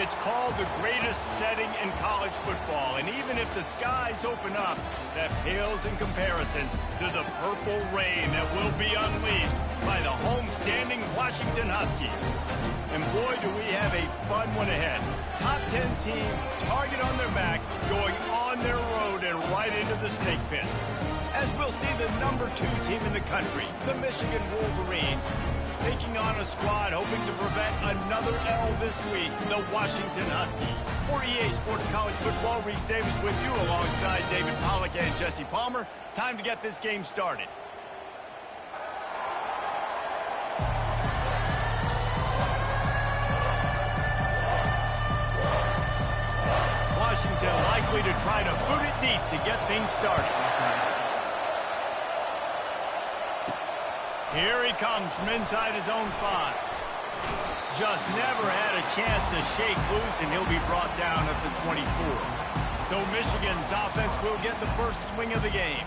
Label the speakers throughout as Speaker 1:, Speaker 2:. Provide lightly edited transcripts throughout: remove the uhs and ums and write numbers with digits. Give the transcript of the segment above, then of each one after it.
Speaker 1: It's called the greatest setting in college football, and even if the skies open up, that pales in comparison to the purple rain that will be unleashed by the homestanding Washington Huskies. And boy, do we have a fun one ahead. Top 10 team, target on their back, going on their road and right into the snake pit. As we'll see the number 2 team in the country, the Michigan Wolverines, taking on a squad hoping to prevent another L this week, the Washington Huskies. For EA Sports College Football, Reese Davis with you alongside David Pollack and Jesse Palmer. Time to get this game started. Washington likely to try to boot it deep to get things started. Here he comes from inside his own 5. Just never had a chance to shake loose, and he'll be brought down at the 24. So Michigan's offense will get the first swing of the game.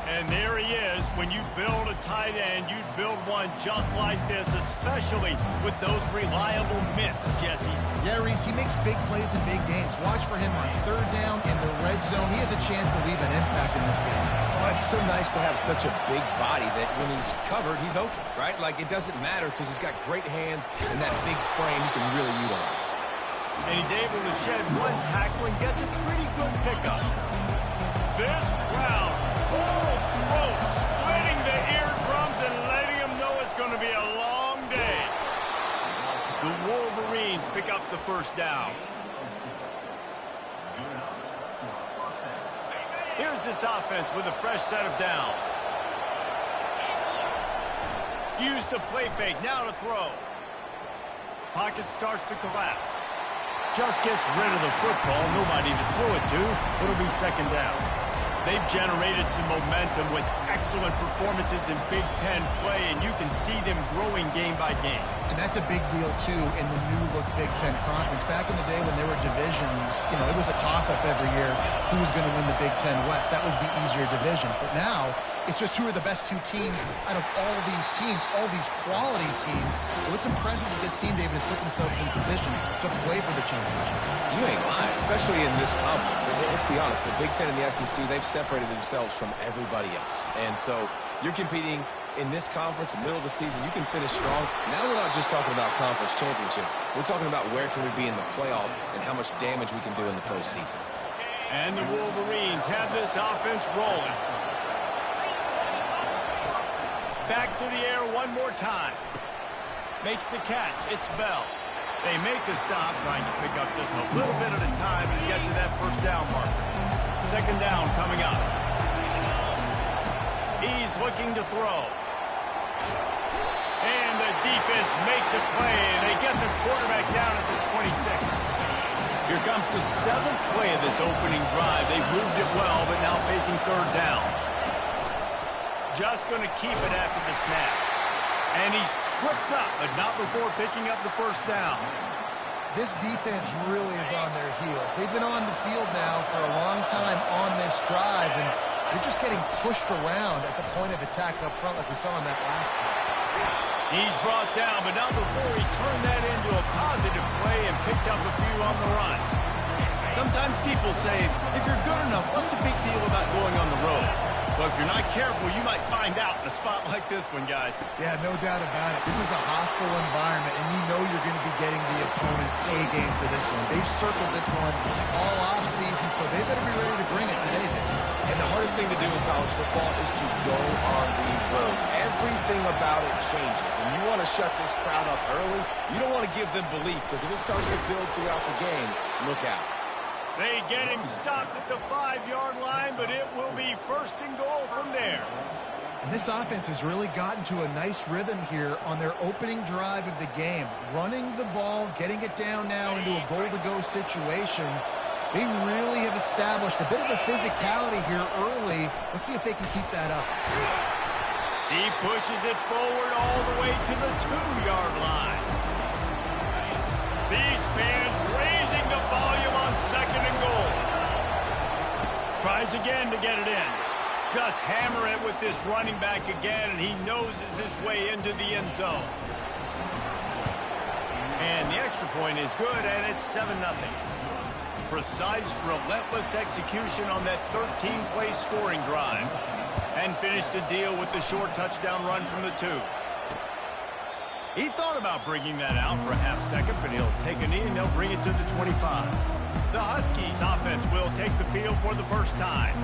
Speaker 1: And there he is. When you build a tight end, you'd build one just like this, especially with those reliable mitts, Jesse.
Speaker 2: Yeah, Reese, he makes big plays in big games. Watch for him on 3rd down in the red zone. He has a chance to leave an impact in this game.
Speaker 3: Well, it's so nice to have such a big body that when he's covered, he's open, right? Like, it doesn't matter because he's got great hands and that big frame he can really utilize.
Speaker 1: And he's able to shed one tackle and gets a pretty good pickup. This crowd full of throats, splitting the eardrums and letting them know it's going to be a long day. The Wolverines pick up the first down. Here's this offense with a fresh set of downs. Use the play fake, now to throw. Pocket starts to collapse. Just gets rid of the football, nobody to throw it to. It'll be 2nd down. They've generated some momentum with excellent performances in Big Ten play, and you can see them growing game by game.
Speaker 2: And that's a big deal, too, in the new-look Big Ten Conference. Back in the day when there were divisions, you know, it was a toss-up every year who was going to win the Big Ten West. That was the easier division. But now, it's just who are the best 2 teams out of all these teams, all these quality teams. So it's impressive that this team, David, has put themselves in position to play for the championship.
Speaker 3: You ain't lying, especially in this conference. Let's be honest, the Big Ten and the SEC, they've separated themselves from everybody else. And so you're competing in this conference, in the middle of the season, you can finish strong. Now we're not just talking about conference championships. We're talking about where can we be in the playoff and how much damage we can do in the postseason.
Speaker 1: And the Wolverines have this offense rolling. Back to the air one more time. Makes the catch. It's Bell. They make the stop, trying to pick up just a little bit at a time to get to that 1st down mark. 2nd down coming up. He's looking to throw. And the defense makes a play. They get the quarterback down at the 26. Here comes the 7th play of this opening drive. They've moved it well, but now facing 3rd down. Just going to keep it after the snap. And he's tripped up, but not before picking up the 1st down.
Speaker 2: This defense really is on their heels. They've been on the field now for a long time on this drive, and they're just getting pushed around at the point of attack up front like we saw in that last play.
Speaker 1: He's brought down, but not before he turned that into a positive play and picked up a few on the run. Sometimes people say, if you're good enough, what's the big deal about going on the road? Well, if you're not careful, you might find out in a spot like this one, guys.
Speaker 2: Yeah, no doubt about it. This is a hostile environment, and you know you're going to be getting the opponent's A game for this one. They've circled this one all offseason, so they better be ready to bring it today, then.
Speaker 3: And the hardest thing to do in college football is to go on the road. Everything about it changes, and you want to shut this crowd up early. You don't want to give them belief, because if it starts to build throughout the game, look out.
Speaker 1: They get him stopped at the 5-yard line, but it will be 1st and goal from there.
Speaker 2: And this offense has really gotten to a nice rhythm here on their opening drive of the game. Running the ball, getting it down now into a goal-to-go situation. They really have established a bit of a physicality here early. Let's see if they can keep that up.
Speaker 1: He pushes it forward all the way to the 2-yard line. These fans raising the volume on 2nd and goal. Tries again to get it in. Just hammer it with this running back again, and he noses his way into the end zone. And the extra point is good, and it's 7-0. Precise, relentless execution on that 13-play scoring drive. And finished the deal with the short touchdown run from the 2. He thought about bringing that out for a half second, but he'll take a knee and they'll bring it to the 25. The Huskies offense will take the field for the first time.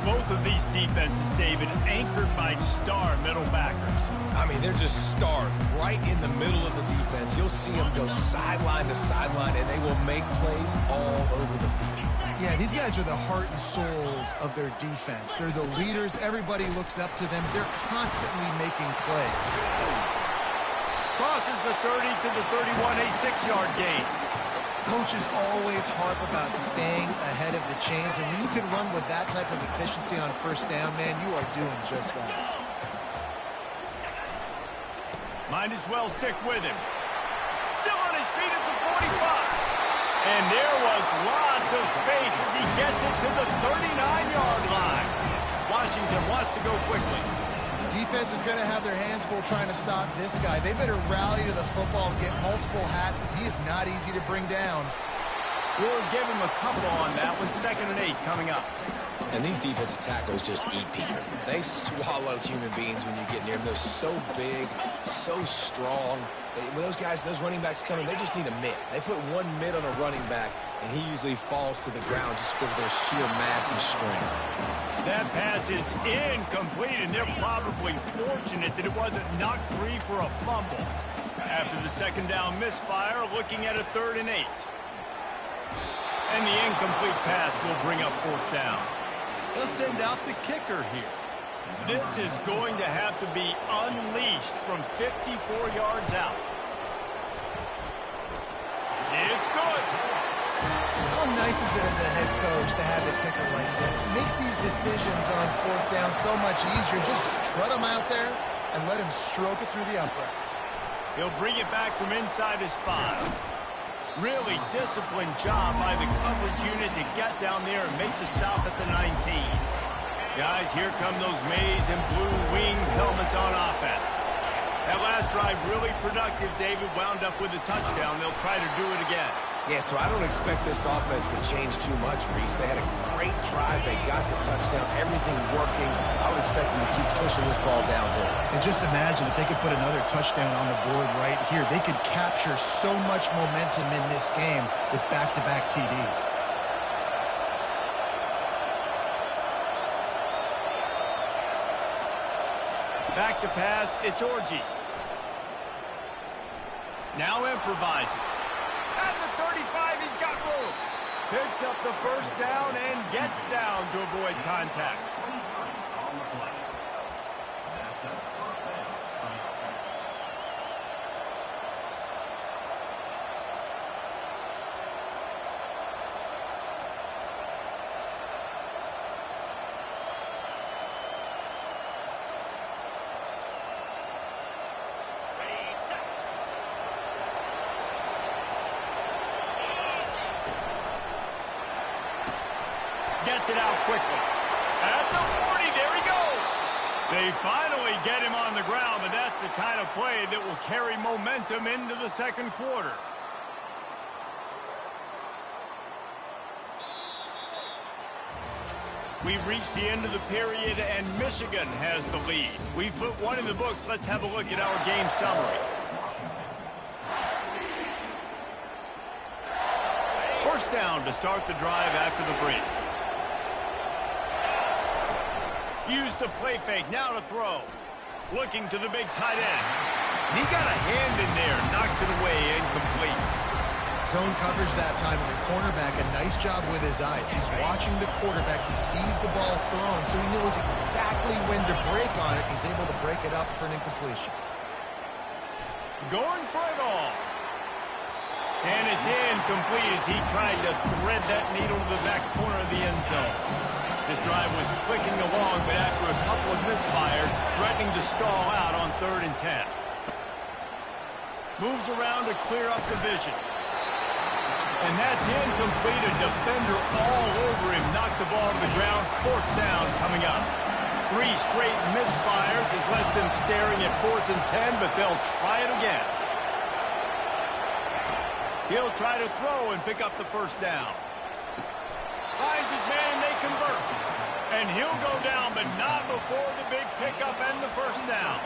Speaker 1: Both of these defenses, David, anchored by star middle backers.
Speaker 3: I mean, they're just stars right in the middle of the defense. You'll see them go sideline to sideline, and they will make plays all over the field.
Speaker 2: Yeah, these guys are the heart and souls of their defense. They're the leaders. Everybody looks up to them. They're constantly making plays.
Speaker 1: Crosses the 30 to the 31, a 6-yard gain.
Speaker 2: Coaches always harp about staying ahead of the chains, and when you can run with that type of efficiency on first down, man, you are doing just that.
Speaker 1: Might as well stick with him. Still on his feet at the 45. And there was lots of space as he gets it to the 39-yard line. Washington wants to go quickly.
Speaker 2: Defense is going to have their hands full trying to stop this guy. They better rally to the football and get multiple hats because he is not easy to bring down.
Speaker 1: We'll give him a couple on that one. 2nd and 8 coming up.
Speaker 3: And these defensive tackles just eat people. They swallow human beings when you get near them. They're so big, so strong. When those guys, those running backs come in, they just need a mitt. They put one mitt on a running back, and he usually falls to the ground just because of their sheer mass and strength.
Speaker 1: That pass is incomplete, and they're probably fortunate that it wasn't knocked free for a fumble. After the 2nd down misfire, looking at a 3rd and 8. And the incomplete pass will bring up 4th down. They'll send out the kicker here. This is going to have to be unleashed from 54 yards out. It's good.
Speaker 2: How nice is it as a head coach to have a kicker like this? It makes these decisions on 4th down so much easier. Just trot him out there and let him stroke it through the uprights.
Speaker 1: He'll bring it back from inside his 5. Really disciplined job by the coverage unit to get down there and make the stop at the 19. Guys, here come those maize and blue winged helmets on offense. That last drive really productive. David wound up with a touchdown. They'll try to do it again.
Speaker 3: Yeah, so I don't expect this offense to change too much, Reese. They had a great drive. They got the touchdown. Everything working. I would expect them to keep pushing this ball downhill.
Speaker 2: And just imagine if they could put another touchdown on the board right here. They could capture so much momentum in this game with back-to-back TDs.
Speaker 1: Back to pass, it's Orji. Now improvising. At the 35, he's got room. Picks up the 1st down and gets down to avoid contact. Gets it out quickly. At the 40, there he goes. They finally get him on the ground, but that's the kind of play that will carry momentum into the 2nd quarter. We've reached the end of the period, and Michigan has the lead. We've put one in the books. Let's have a look at our game summary. 1st down to start the drive after the break. Use the play fake, now to throw. Looking to the big tight end. He got a hand in there, knocks it away, incomplete.
Speaker 2: Zone coverage that time, and the cornerback, a nice job with his eyes. He's watching the quarterback. He sees the ball thrown, so he knows exactly when to break on it. He's able to break it up for an incompletion.
Speaker 1: Going for it all. And it's incomplete as he tried to thread that needle to the back corner of the end zone. This drive was clicking along, but after a couple of misfires, threatening to stall out on 3rd and 10. Moves around to clear up the vision. And that's incomplete. A defender all over him. Knocked the ball to the ground. 4th down coming up. 3 straight misfires has left them staring at 4th and 10, but they'll try it again. He'll try to throw and pick up the first down. Finds his man, and they convert. And he'll go down, but not before the big pickup and the first down.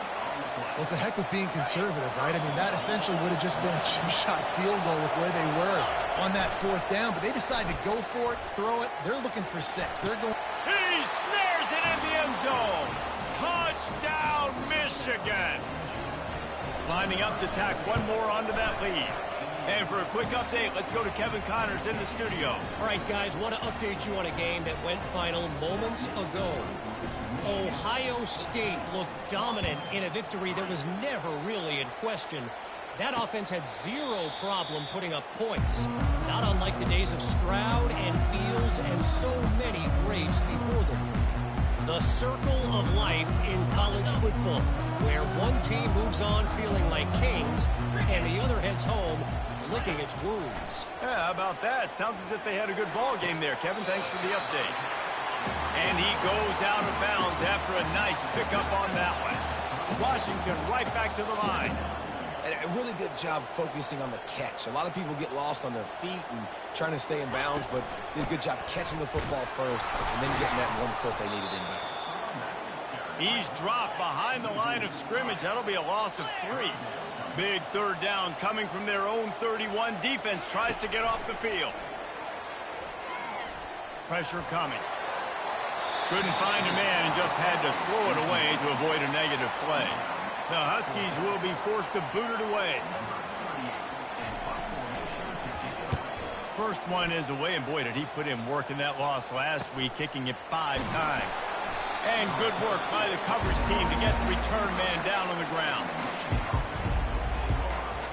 Speaker 2: Well, it's a heck of being conservative, right? I mean, that essentially would have just been a cheap-shot field goal with where they were on that fourth down. But they decide to go for it, throw it. They're looking for 6. They're going.
Speaker 1: He snares it in the end zone. Touchdown, Michigan. Lining up to tack one more onto that lead. And for a quick update, let's go to Kevin Connors in the studio.
Speaker 4: All right, guys, want to update you on a game that went final moments ago. Ohio State looked dominant in a victory that was never really in question. That offense had zero problem putting up points, not unlike the days of Stroud and Fields and so many greats before them. The circle of life in college football, where one team moves on feeling like kings and the other heads home licking its wounds.
Speaker 1: Yeah, how about that? Sounds as if they had a good ball game there, Kevin. Thanks for the update. And he goes out of bounds after a nice pickup on that one. Washington right back to the line.
Speaker 3: And a really good job focusing on the catch. A lot of people get lost on their feet and trying to stay in bounds, but did a good job catching the football first and then getting that 1 foot they needed in bounds.
Speaker 1: He's dropped behind the line of scrimmage. That'll be a loss of 3. Big third down coming from their own 31. Defense tries to get off the field. Pressure coming. Couldn't find a man and just had to throw it away to avoid a negative play. The Huskies will be forced to boot it away. First one is away, and boy, did he put in work in that loss last week, kicking it 5 times. And good work by the coverage team to get the return man down on the ground.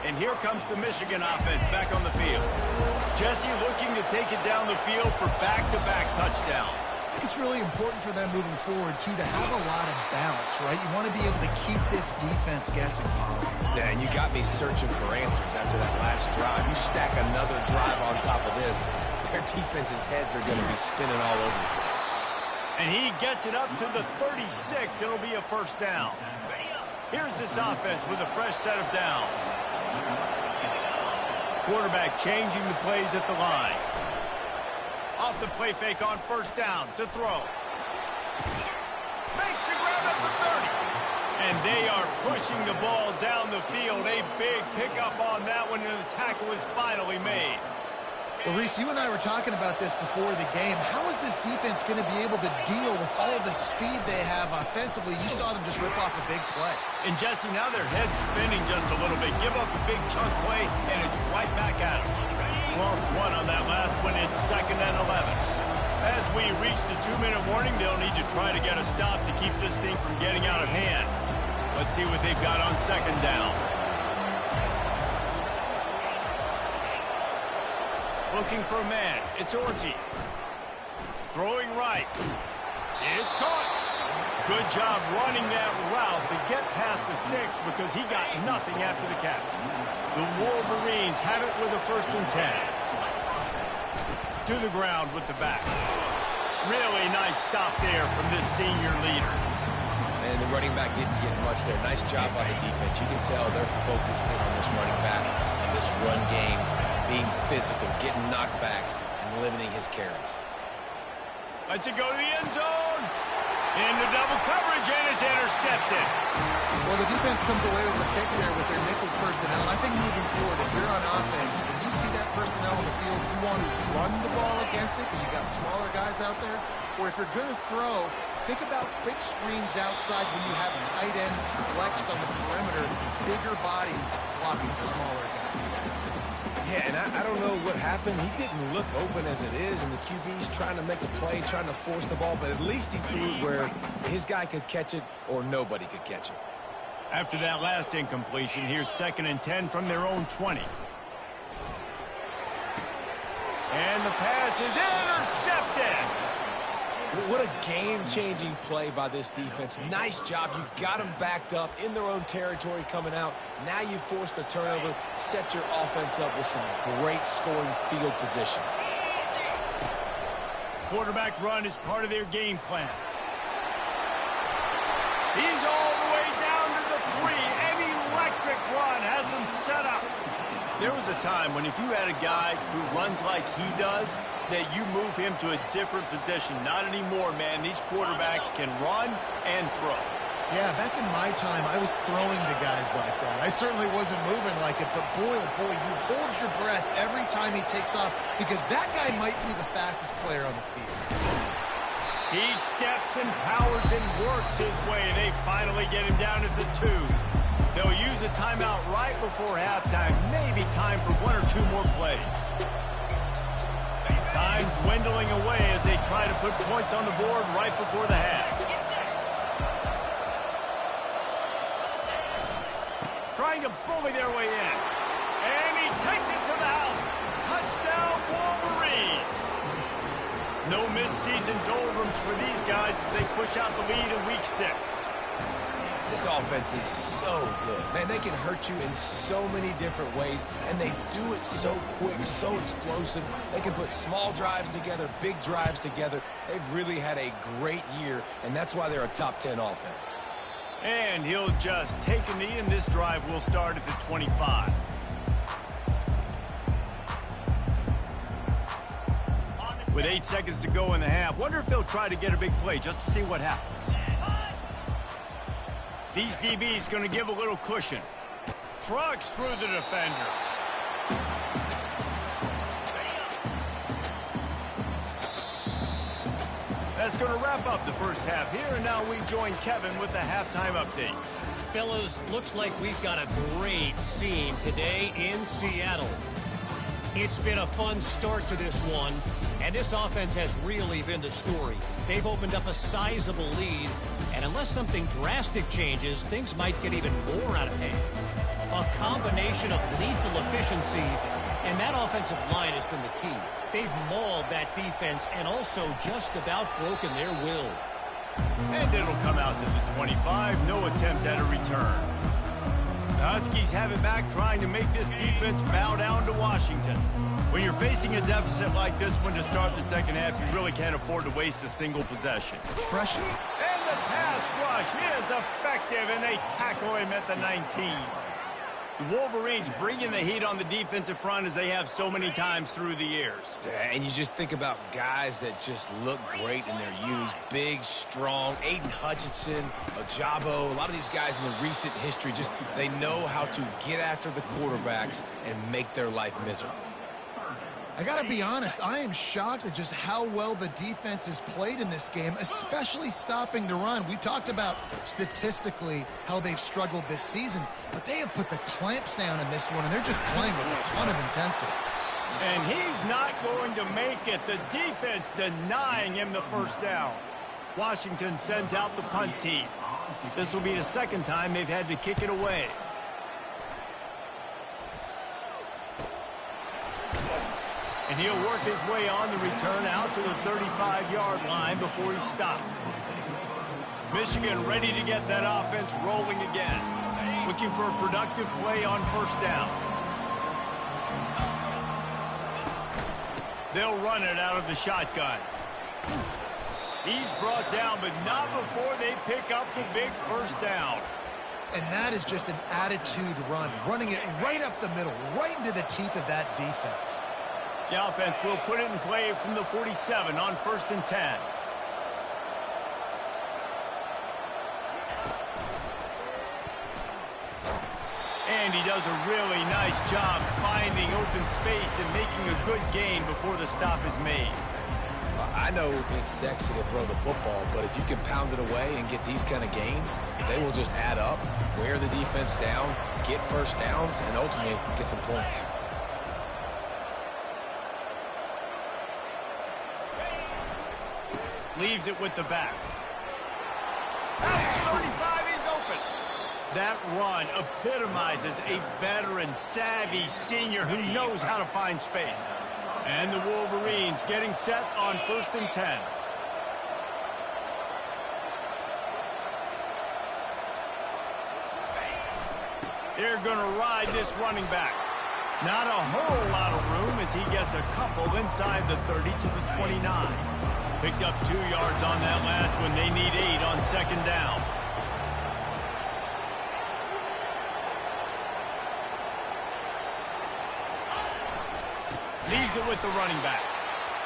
Speaker 1: And here comes the Michigan offense back on the field. Jesse looking to take it down the field for back-to-back touchdowns.
Speaker 2: I think it's really important for them moving forward, too, to have a lot of balance, right? You want to be able to keep this defense guessing, Bob.
Speaker 3: Yeah, and you got me searching for answers after that last drive. You stack another drive on top of this, their defense's heads are going to be spinning all over the place.
Speaker 1: And he gets it up to the 36. It'll be a first down. Here's this offense with a fresh set of downs. Quarterback changing the plays at the line. Off the play fake on first down to throw. Makes the grab at the 30. And they are pushing the ball down the field. A big pickup on that one, and the tackle is finally made.
Speaker 2: Well, Reese, you and I were talking about this before the game. How is this defense going to be able to deal with all of the speed they have offensively? You saw them just rip off a big play.
Speaker 1: And, Jesse, now their head's spinning just a little bit. Give up a big chunk play, and it's right back at them. Lost one on that last one. It's 2nd and 11. As we reach the 2-minute warning, they'll need to try to get a stop to keep this thing from getting out of hand. Let's see what they've got on 2nd down. Looking for a man. It's Orji. Throwing right. It's caught. Good job running that route to get past the sticks because he got nothing after the catch. The Wolverines have it with a 1st and 10. To the ground with the back. Really nice stop there from this senior leader.
Speaker 3: And the running back didn't get much there. Nice job by the defense. You can tell they're focused in on this running back and this run game, being physical, getting knockbacks, and limiting his carries.
Speaker 1: Let's it go to the end zone. Into double coverage, and it's intercepted.
Speaker 2: Well, the defense comes away with the pick there with their nickel personnel. I think moving forward, if you're on offense, when you see that personnel on the field, you want to run the ball against it because you got smaller guys out there. Or if you're going to throw, think about quick screens outside when you have tight ends flexed on the perimeter, bigger bodies blocking smaller guys.
Speaker 3: Yeah, and I don't know what happened. He didn't look open as it is, and the QB's trying to make a play, trying to force the ball, but at least he threw it where his guy could catch it or nobody could catch it.
Speaker 1: After that last incompletion, here's 2nd and 10 from their own 20. And the pass is intercepted.
Speaker 3: What a game-changing play by this defense. Nice job. You got them backed up in their own territory coming out. Now you force the turnover, set your offense up with some great scoring field position.
Speaker 1: Quarterback run is part of their game plan. He's all the way down to the 3. An electric run has them set up. There was a time when if you had a guy who runs like he does, that you move him to a different position. Not anymore, man. These quarterbacks can run and throw.
Speaker 2: Yeah, back in my time, I was throwing to guys like that. I certainly wasn't moving like it, but boy, oh boy, you hold your breath every time he takes off because that guy might be the fastest player on the field.
Speaker 1: He steps and powers and works his way. They finally get him down at the 2. They'll use a timeout right before halftime. Maybe time for 1 or 2 more plays. Time dwindling away as they try to put points on the board right before the half. Trying to bully their way in. And he takes it to the house. Touchdown, Wolverines. No midseason doldrums for these guys as they push out the lead in Week 6.
Speaker 3: This offense is so good. Man, they can hurt you in so many different ways, and they do it so quick, so explosive. They can put small drives together, big drives together. They've really had a great year, and that's why they're a top 10 offense.
Speaker 1: And he'll just take a knee, and this drive will start at the 25. With 8 seconds to go in the half, wonder if they'll try to get a big play just to see what happens. These DBs going to give a little cushion. Trucks through the defender. That's going to wrap up the first half here, and now we join Kevin with the halftime update.
Speaker 4: Fellas, looks like we've got a great scene today in Seattle. It's been a fun start to this one, and this offense has really been the story. They've opened up a sizable lead, and unless something drastic changes, things might get even more out of hand. A combination of lethal efficiency, and that offensive line has been the key. They've mauled that defense and also just about broken their will.
Speaker 1: And it'll come out to the 25. No attempt at a return. The Huskies have it back, trying to make this defense bow down to Washington. When you're facing a deficit like this one to start the second half, you really can't afford to waste a single possession.
Speaker 2: Fresh.
Speaker 1: And the pass rush is effective, and they tackle him at the 19. The Wolverines bringing the heat on the defensive front as they have so many times through the years.
Speaker 3: And you just think about guys that just look great in their unis. Big, strong, Aiden Hutchinson, Ojabo, a lot of these guys in the recent history, just they know how to get after the quarterbacks and make their life miserable.
Speaker 2: I got to be honest, I am shocked at just how well the defense has played in this game, especially stopping the run. We talked about statistically how they've struggled this season, but they have put the clamps down in this one, and they're just playing with a ton of intensity.
Speaker 1: And he's not going to make it. The defense denying him the first down. Washington sends out the punt team. This will be the second time they've had to kick it away. And he'll work his way on the return out to the 35-yard line before he's stopped. Michigan ready to get that offense rolling again. Looking for a productive play on first down. They'll run it out of the shotgun. He's brought down, but not before they pick up the big first down.
Speaker 2: And that is just an attitude run, running it right up the middle, right into the teeth of that defense.
Speaker 1: The offense will put it in play from the 47 on 1st and 10. And he does a really nice job finding open space and making a good gain before the stop is made.
Speaker 3: I know it's sexy to throw the football, but if you can pound it away and get these kind of gains, they will just add up, wear the defense down, get first downs, and ultimately get some points.
Speaker 1: Leaves it with the back. At 35, he's open. That run epitomizes a veteran, savvy senior who knows how to find space. And the Wolverines getting set on 1st and 10. They're going to ride this running back. Not a whole lot of room as he gets a couple inside the 30 to the 29. Picked up 2 yards on that last one. They need 8 on second down. Leaves it with the running back.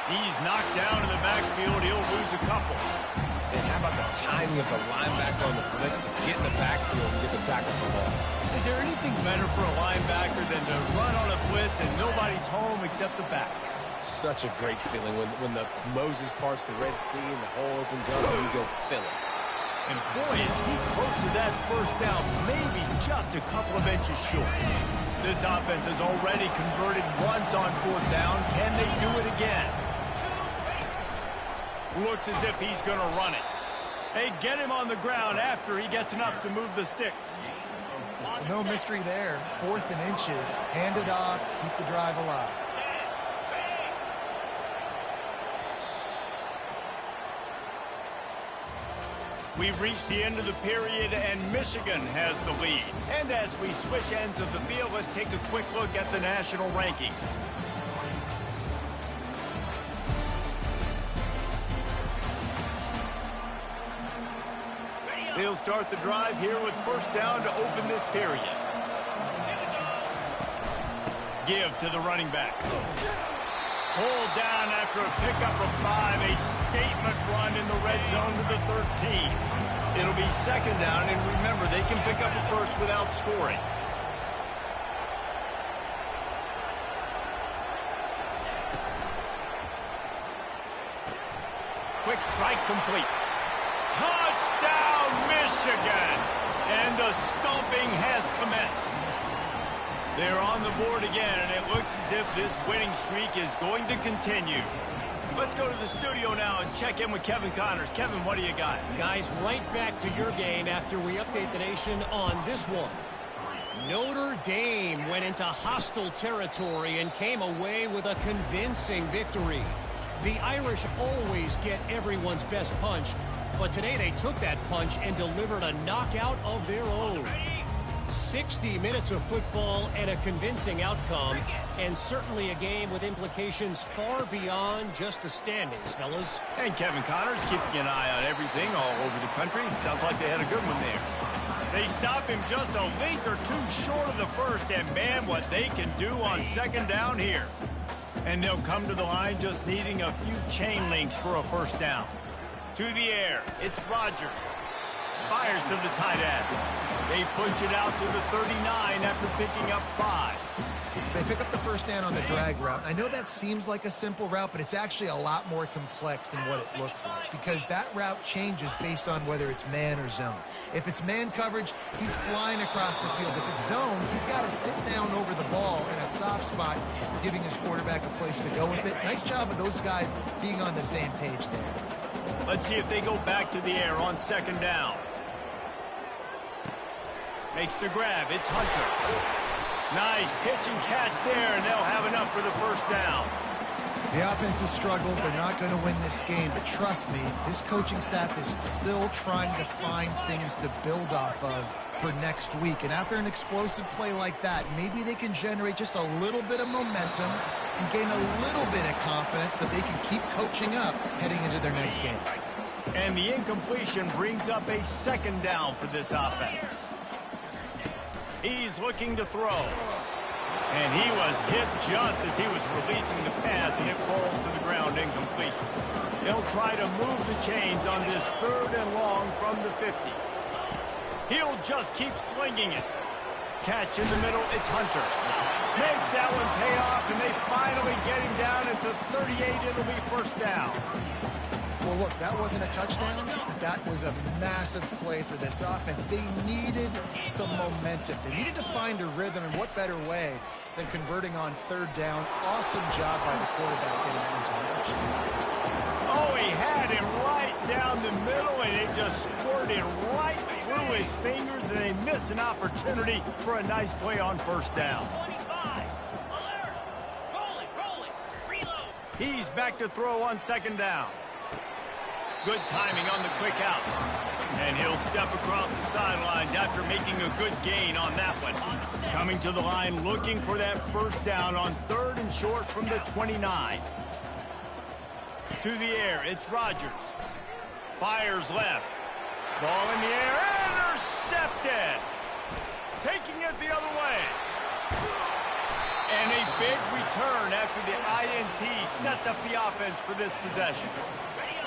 Speaker 1: He's knocked down in the backfield. He'll lose a couple.
Speaker 3: And how about the timing of the linebacker on the blitz to get in the backfield and get the tackle for loss?
Speaker 1: Is there anything better for a linebacker than to run on a blitz and nobody's home except the back?
Speaker 3: Such a great feeling when the Moses parts the Red Sea and the hole opens up and you go fill it.
Speaker 1: And boy, is he close to that first down, maybe just a couple of inches short. This offense has already converted once on fourth down. Can they do it again? Looks as if he's going to run it. They get him on the ground after he gets enough to move the sticks.
Speaker 2: No mystery there. 4th and inches. Hand it off. Keep the drive alive.
Speaker 1: We've reached the end of the period, and Michigan has the lead. And as we switch ends of the field, let's take a quick look at the national rankings. They'll start the drive here with first down to open this period. Give to the running back. Pulled down after a pickup of 5, a statement run in the red zone to the 13. It'll be second down, and remember, they can pick up a first without scoring. Quick strike complete. Touchdown, Michigan! And the stomping has commenced. They're on the board again, and it looks as if this winning streak is going to continue. Let's go to the studio now and check in with Kevin Connors. Kevin, what do you got?
Speaker 4: Guys, right back to your game after we update the nation on this one. Notre Dame went into hostile territory and came away with a convincing victory. The Irish always get everyone's best punch, but today they took that punch and delivered a knockout of their own. 60 minutes of football and a convincing outcome, and certainly a game with implications far beyond just the standings, fellas.
Speaker 1: And Kevin Connors keeping an eye on everything all over the country. Sounds like they had a good one there. They stop him just a length or two short of the first, and man, what they can do on second down here. And they'll come to the line just needing a few chain links for a first down. To the air, it's Rodgers. Fires to the tight end. They push it out to the 39 after picking up 5.
Speaker 2: They pick up the first down on the drag route. I know that seems like a simple route, but it's actually a lot more complex than what it looks like, because that route changes based on whether it's man or zone. If it's man coverage, he's flying across the field. If it's zone, he's got to sit down over the ball in a soft spot, giving his quarterback a place to go with it. Nice job of those guys being on the same page there.
Speaker 1: Let's see if they go back to the air on second down. Makes the grab. It's Hunter. Nice pitch and catch there, and they'll have enough for the first down.
Speaker 2: The offense has struggled. They're not going to win this game, but trust me, this coaching staff is still trying to find things to build off of for next week. And after an explosive play like that, maybe they can generate just a little bit of momentum and gain a little bit of confidence that they can keep coaching up heading into their next game.
Speaker 1: And the incompletion brings up a second down for this offense. He's looking to throw. And he was hit just as he was releasing the pass, and it falls to the ground incomplete. They'll try to move the chains on this third and long from the 50. He'll just keep slinging it. Catch in the middle, it's Hunter. Makes that one pay off, and they finally get him down at the 38. It'll be first down.
Speaker 2: Well, look, that wasn't a touchdown. That was a massive play for this offense. They needed some momentum. They needed to find a rhythm, and what better way than converting on third down. Awesome job by the quarterback getting through to the
Speaker 1: Oh, he had him right down the middle, and it just squirted right through his fingers, and they miss an opportunity for a nice play on first down.
Speaker 5: 25. Alert. Rolling. Reload.
Speaker 1: He's back to throw on second down. Good timing on the quick out. And he'll step across the sidelines after making a good gain on that one. Coming to the line looking for that first down on third and short from the 29. To the air, it's Rodgers. Fires left. Ball in the air, intercepted. Taking it the other way. And a big return after the INT sets up the offense for this possession.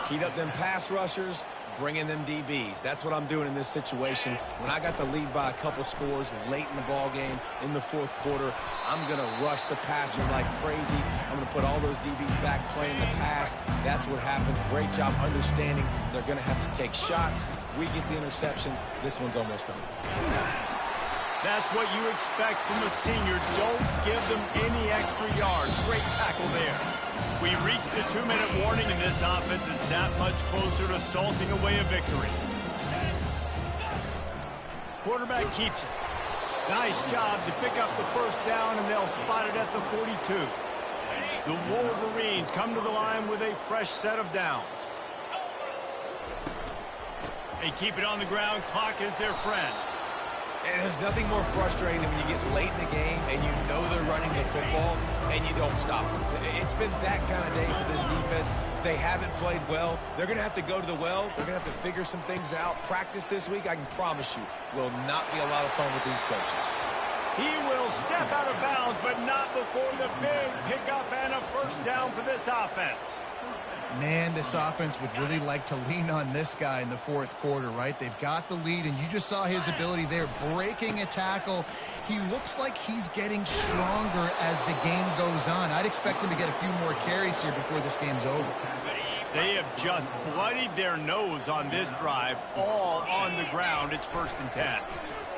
Speaker 3: Heat up them pass rushers, bring in them DBs. That's what I'm doing in this situation. When I got the lead by a couple scores late in the ball game in the fourth quarter, I'm going to rush the passer like crazy. I'm going to put all those DBs back playing the pass. That's what happened. Great job understanding they're going to have to take shots. We get the interception. This one's almost over.
Speaker 1: That's what you expect from a senior. Don't give them any extra yards. Great tackle there. We reached the 2-minute warning, and this offense is that much closer to salting away a victory. Quarterback keeps it. Nice job to pick up the first down, and they'll spot it at the 42. The Wolverines come to the line with a fresh set of downs. They keep it on the ground. Clock is their friend.
Speaker 3: And there's nothing more frustrating than when you get late in the game and you know they're running the football and you don't stop them. It's been that kind of day for this defense. They haven't played well. They're going to have to go to the well. They're going to have to figure some things out. Practice this week, I can promise you, will not be a lot of fun with these coaches.
Speaker 1: He will step out of bounds, but not before the big pickup and a first down for this offense.
Speaker 2: Man, this offense would really like to lean on this guy in the fourth quarter, right? They've got the lead, and you just saw his ability there, breaking a tackle. He looks like he's getting stronger as the game goes on. I'd expect him to get a few more carries here before this game's over.
Speaker 1: They have just bloodied their nose on this drive, all on the ground. It's 1st and 10.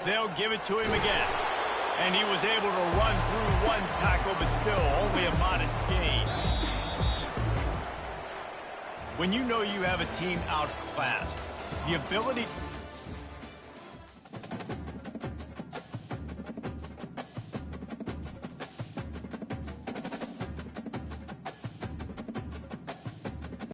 Speaker 1: They'll give it to him again. And he was able to run through one tackle, but still only a modest gain. When you know you have a team outclassed, the ability